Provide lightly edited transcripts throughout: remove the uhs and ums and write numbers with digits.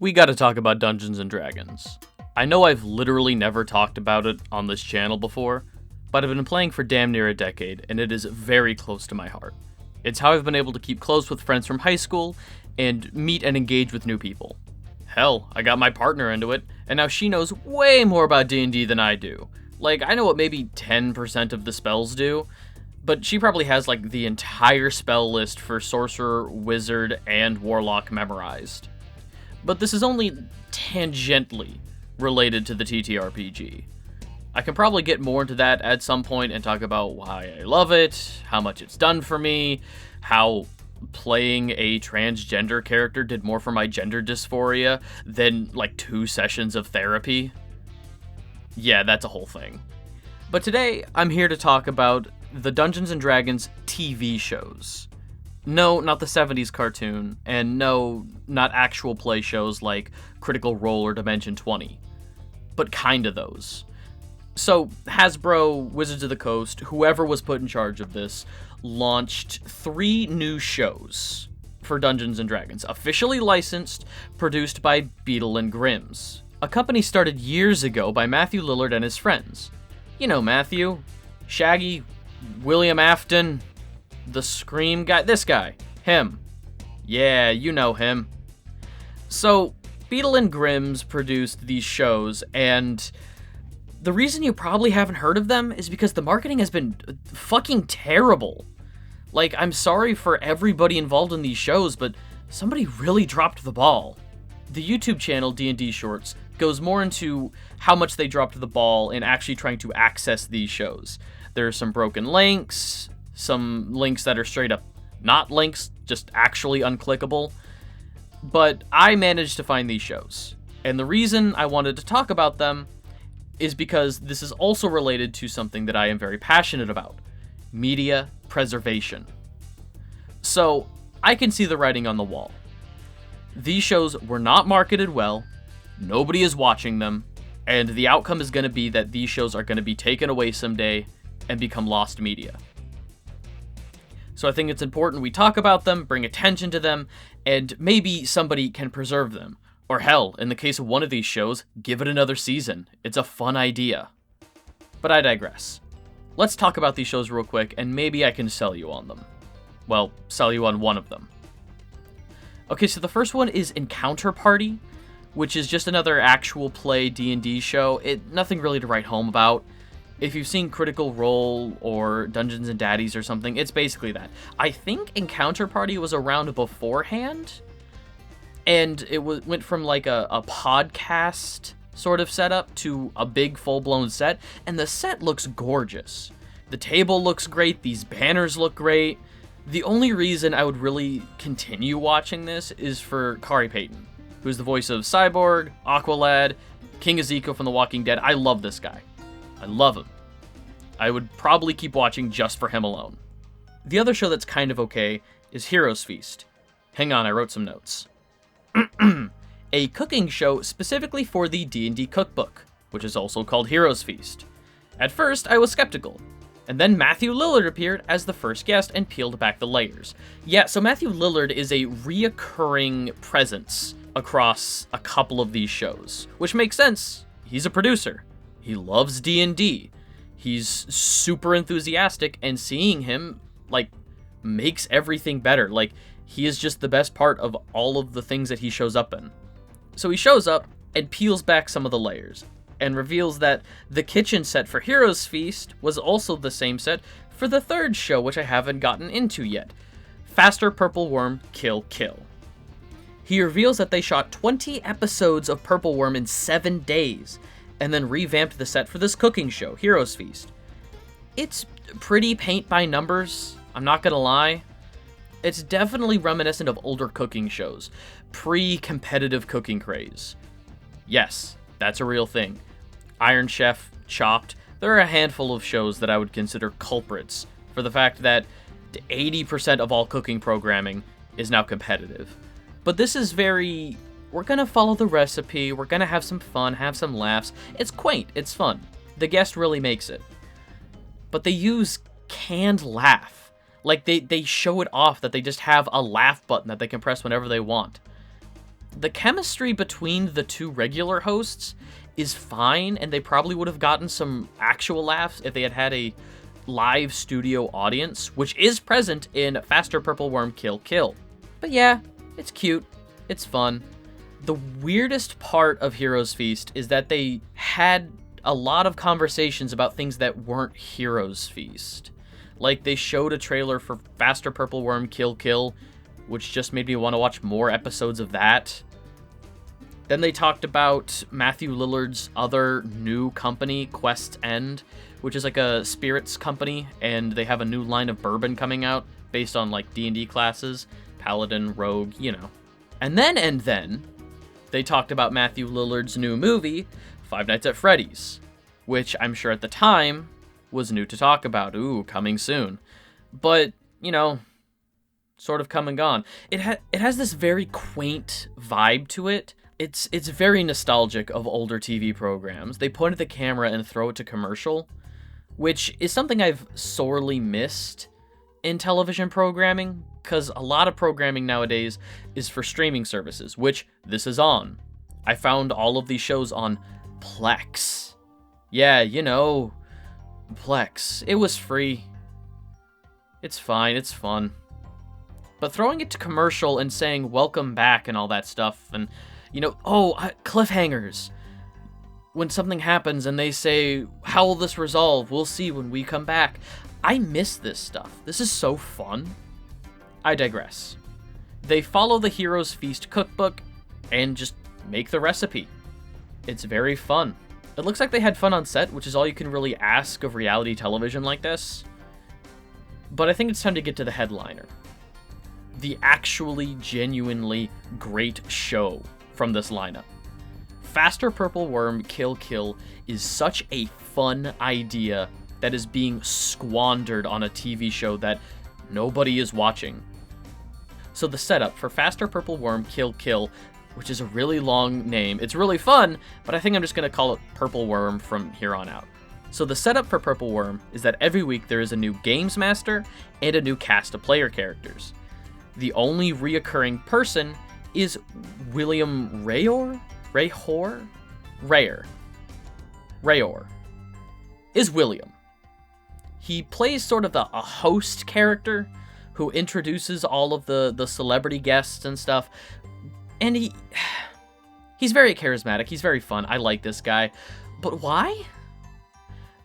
we gotta talk about Dungeons & Dragons. I know I've literally never talked about it on this channel before, but I've been playing for damn near a decade, and it is very close to my heart. It's how I've been able to keep close with friends from high school, and meet and engage with new people. Hell, I got my partner into it, and now she knows way more about D&D than I do. Like, I know what maybe 10% of the spells do, but she probably has, like, the entire spell list for Sorcerer, Wizard, and Warlock memorized. But this is only tangentially related to the TTRPG. I can probably get more into that at some point and talk about why I love it, how much it's done for me, how playing a transgender character did more for my gender dysphoria than, like, 2 sessions of therapy. Yeah, that's a whole thing. But today, I'm here to talk about the Dungeons & Dragons TV shows. No, not the 70s cartoon, and no, not actual play shows like Critical Role or Dimension 20. But kinda those. So, Hasbro, Wizards of the Coast, whoever was put in charge of this, launched 3 new shows for Dungeons & Dragons, officially licensed, produced by Beadle and Grimm's, a company started years ago by Matthew Lillard and his friends. You know Matthew, Shaggy, William Afton, the Scream guy, this guy, him. Yeah, you know him. So, Beadle and Grimm's produced these shows, and the reason you probably haven't heard of them is because the marketing has been fucking terrible. Like, I'm sorry for everybody involved in these shows, but somebody really dropped the ball. The YouTube channel D&D Shorts goes more into how much they dropped the ball in actually trying to access these shows. There are some broken links, some links that are straight up not links, just actually unclickable. But I managed to find these shows. And the reason I wanted to talk about them is because this is also related to something that I am very passionate about: media preservation. So, I can see the writing on the wall. These shows were not marketed well, nobody is watching them, and the outcome is going to be that these shows are going to be taken away someday and become lost media. So I think it's important we talk about them, bring attention to them, and maybe somebody can preserve them. Or hell, in the case of one of these shows, give it another season. It's a fun idea. But I digress. Let's talk about these shows real quick, and maybe I can sell you on them. Well, sell you on one of them. Okay, so the first one is Encounter Party, which is just another actual play D&D show. Nothing really to write home about. If you've seen Critical Role or Dungeons & Daddies or something, it's basically that. I think Encounter Party was around beforehand, and it went from like a podcast sort of setup to a big full-blown set, and the set looks gorgeous. The table looks great, these banners look great. The only reason I would really continue watching this is for Kari Payton, who's the voice of Cyborg, Aqualad, King Ezekiel from The Walking Dead. I love this guy. I love him. I would probably keep watching just for him alone. The other show that's kind of okay is Heroes Feast. Hang on, I wrote some notes. A cooking show specifically for the D&D cookbook, which is also called Heroes Feast. At first, I was skeptical, and then Matthew Lillard appeared as the first guest and peeled back the layers. Yeah, so Matthew Lillard is a reoccurring presence across a couple of these shows, which makes sense. He's a producer. He loves D&D. He's super enthusiastic, and seeing him, like, makes everything better. Like, he is just the best part of all of the things that he shows up in. So he shows up and peels back some of the layers, and reveals that the kitchen set for Heroes Feast was also the same set for the third show, which I haven't gotten into yet. Faster Purple Worm Kill Kill. He reveals that they shot 20 episodes of Purple Worm in 7 days, and then revamped the set for this cooking show, Heroes Feast. It's pretty paint by numbers, I'm not gonna lie. It's definitely reminiscent of older cooking shows, pre-competitive cooking craze. Yes, that's a real thing. Iron Chef, Chopped, there are a handful of shows that I would consider culprits for the fact that 80% of all cooking programming is now competitive. But this is very, we're gonna follow the recipe, we're gonna have some fun, have some laughs. It's quaint, it's fun. The guest really makes it. But they use canned laugh. Like, they show it off that they just have a laugh button that they can press whenever they want. The chemistry between the two regular hosts is fine, and they probably would have gotten some actual laughs if they had had a live studio audience, which is present in Faster Purple Worm Kill Kill. But yeah, it's cute, it's fun. The weirdest part of Heroes Feast is that they had a lot of conversations about things that weren't Heroes Feast. Like, they showed a trailer for Faster Purple Worm Kill Kill, which just made me want to watch more episodes of that. Then they talked about Matthew Lillard's other new company, Quest's End, which is like a spirits company, and they have a new line of bourbon coming out based on like D&D classes, Paladin, Rogue, you know. And then they talked about Matthew Lillard's new movie, Five Nights at Freddy's, which I'm sure at the time was new to talk about. Ooh, coming soon. But, you know, sort of come and gone. It has this very quaint vibe to it. It's very nostalgic of older TV programs. They point at the camera and throw it to commercial, which is something I've sorely missed in television programming, because a lot of programming nowadays is for streaming services, which this is on. I found all of these shows on Plex. Yeah, you know, Plex. It was free. It's fine, it's fun. But throwing it to commercial and saying welcome back and all that stuff, and, you know, cliffhangers. When something happens and they say, how will this resolve? We'll see when we come back. I miss this stuff. This is so fun. I digress. They follow the Heroes Feast cookbook and just make the recipe. It's very fun. It looks like they had fun on set, which is all you can really ask of reality television like this. But I think it's time to get to the headliner. The actually, genuinely great show from this lineup. Faster Purple Worm Kill Kill is such a fun idea that is being squandered on a TV show that nobody is watching. So the setup for Faster Purple Worm Kill Kill, which is a really long name, it's really fun, but I think I'm just going to call it Purple Worm from here on out. So the setup for Purple Worm is that every week there is a new Games Master and a new cast of player characters. The only reoccurring person is William Rayor is William. He plays sort of a host character who introduces all of the celebrity guests and stuff. And he's very charismatic. He's very fun. I like this guy. But why?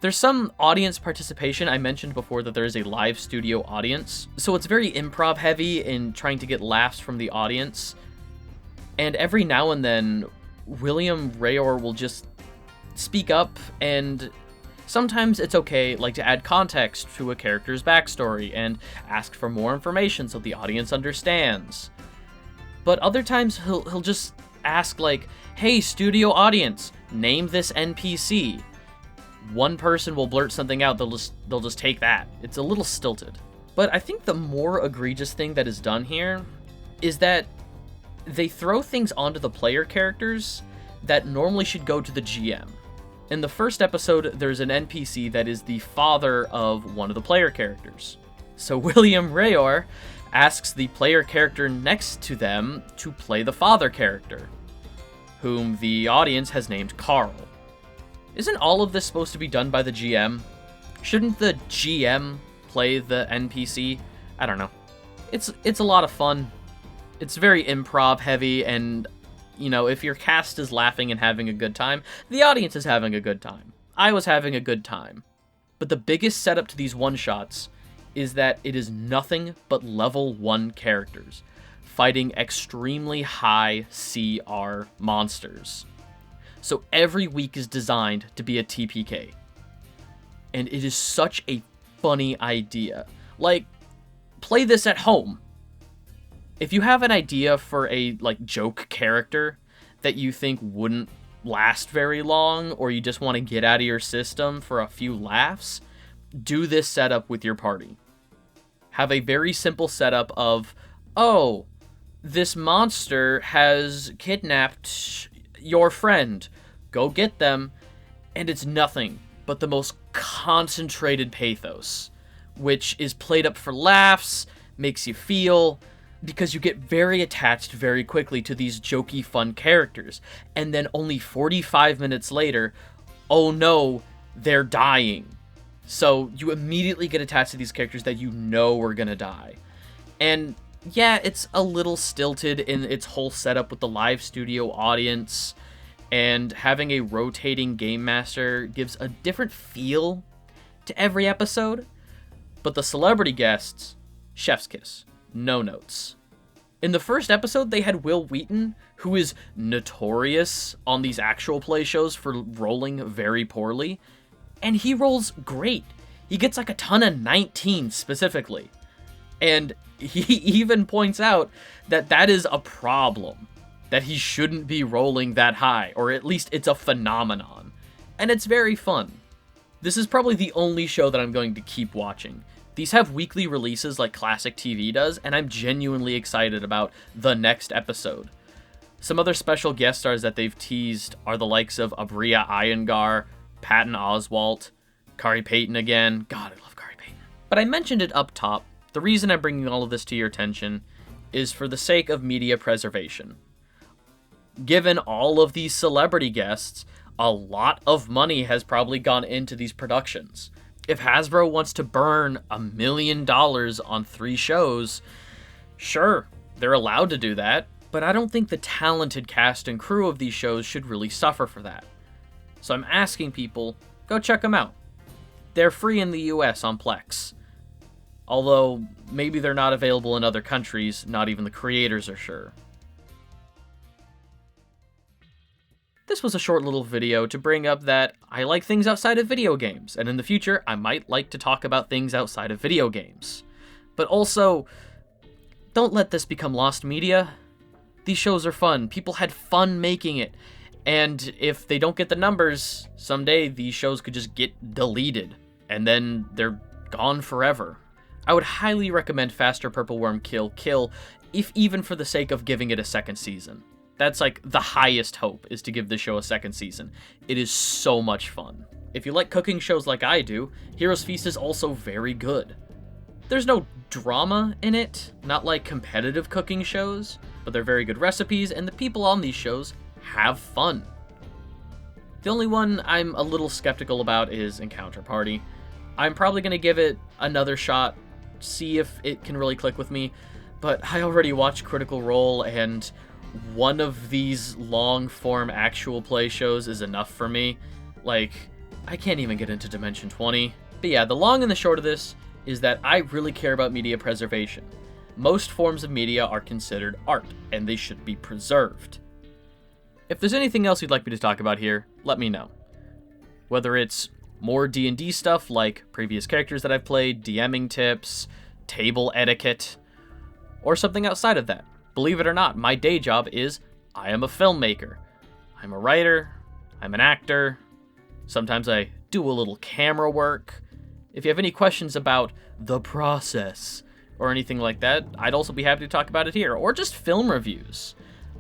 There's some audience participation. I mentioned before that there is a live studio audience. So it's very improv heavy in trying to get laughs from the audience. And every now and then, William Rayor will just speak up, and sometimes it's okay, like, to add context to a character's backstory and ask for more information so the audience understands. But other times he'll just ask, like, hey, studio audience, name this NPC. One person will blurt something out, they'll just take that. It's a little stilted. But I think the more egregious thing that is done here is that they throw things onto the player characters that normally should go to the GM. In the first episode, there's an NPC that is the father of one of the player characters. So William Rayor asks the player character next to them to play the father character, whom the audience has named Carl. Isn't all of this supposed to be done by the GM? Shouldn't the GM play the NPC? I don't know. It's a lot of fun. It's very improv heavy, and, you know, if your cast is laughing and having a good time, the audience is having a good time. I was having a good time. But the biggest setup to these one-shots is that it is nothing but level 1 characters fighting extremely high CR monsters. So every week is designed to be a TPK. And it is such a funny idea. Like, play this at home. If you have an idea for a, like, joke character that you think wouldn't last very long, or you just want to get out of your system for a few laughs, do this setup with your party. Have a very simple setup of, oh, this monster has kidnapped your friend. Go get them. And it's nothing but the most concentrated pathos, which is played up for laughs, makes you feel. because you get very attached very quickly to these jokey, fun characters. And then only 45 minutes later, oh no, they're dying. So you immediately get attached to these characters that you know are gonna die. And yeah, it's a little stilted in its whole setup with the live studio audience, and having a rotating game master gives a different feel to every episode. But the celebrity guests, chef's kiss, no notes. In the first episode, they had Will Wheaton, who is notorious on these actual play shows for rolling very poorly, and he rolls great. He gets like a ton of 19 specifically. And he even points out that that is a problem, that he shouldn't be rolling that high, or at least it's a phenomenon. And it's very fun. This is probably the only show that I'm going to keep watching. These have weekly releases like classic TV does, and I'm genuinely excited about the next episode. Some other special guest stars that they've teased are the likes of Abria Iyengar, Patton Oswalt, Kari Payton again. God, I love Kari Payton. But I mentioned it up top. The reason I'm bringing all of this to your attention is for the sake of media preservation. Given all of these celebrity guests, a lot of money has probably gone into these productions. If Hasbro wants to burn $1 million on 3 shows, sure, they're allowed to do that, but I don't think the talented cast and crew of these shows should really suffer for that. So I'm asking people, go check them out. They're free in the US on Plex. Although, maybe they're not available in other countries, not even the creators are sure. This was a short little video to bring up that I like things outside of video games, and in the future, I might like to talk about things outside of video games. But also, don't let this become lost media. These shows are fun. People had fun making it. And if they don't get the numbers, someday these shows could just get deleted, and then they're gone forever. I would highly recommend Faster Purple Worm Kill Kill, if even for the sake of giving it a second season. That's like the highest hope, is to give this show a second season. It is so much fun. If you like cooking shows like I do, Heroes Feast is also very good. There's no drama in it, not like competitive cooking shows, but they're very good recipes, and the people on these shows have fun. The only one I'm a little skeptical about is Encounter Party. I'm probably going to give it another shot, see if it can really click with me, but I already watched Critical Role, and one of these long-form actual play shows is enough for me. Like, I can't even get into Dimension 20. But yeah, the long and the short of this is that I really care about media preservation. Most forms of media are considered art, and they should be preserved. If there's anything else you'd like me to talk about here, let me know. Whether it's more D&D stuff like previous characters that I've played, DMing tips, table etiquette, or something outside of that. Believe it or not, my day job is I am a filmmaker. I'm a writer, I'm an actor, sometimes I do a little camera work. If you have any questions about the process or anything like that, I'd also be happy to talk about it here, or just film reviews.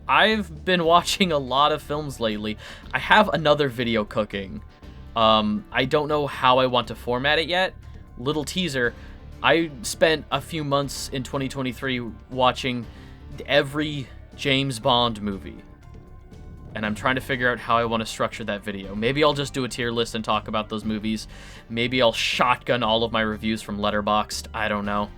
I've been watching a lot of films lately. I have another video cooking. I don't know how I want to format it yet. Little teaser, I spent a few months in 2023 watching every James Bond movie, and I'm trying to figure out how I want to structure that video. Maybe I'll just do a tier list and talk about those movies. Maybe I'll shotgun all of my reviews from Letterboxd. I don't know.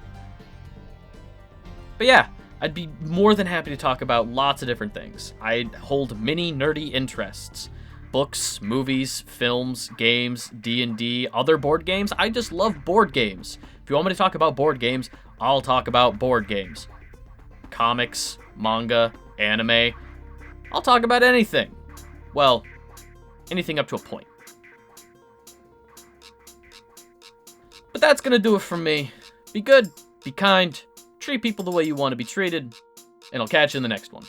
But yeah, I'd be more than happy to talk about lots of different things. I hold many nerdy interests. Books, movies, films, games, D&D, other board games. I just love board games. If you want me to talk about board games, I'll talk about board games. Comics, manga, anime. I'll talk about anything. Well, anything up to a point. But that's gonna do it from me. Be good, be kind, treat people the way you want to be treated, and I'll catch you in the next one.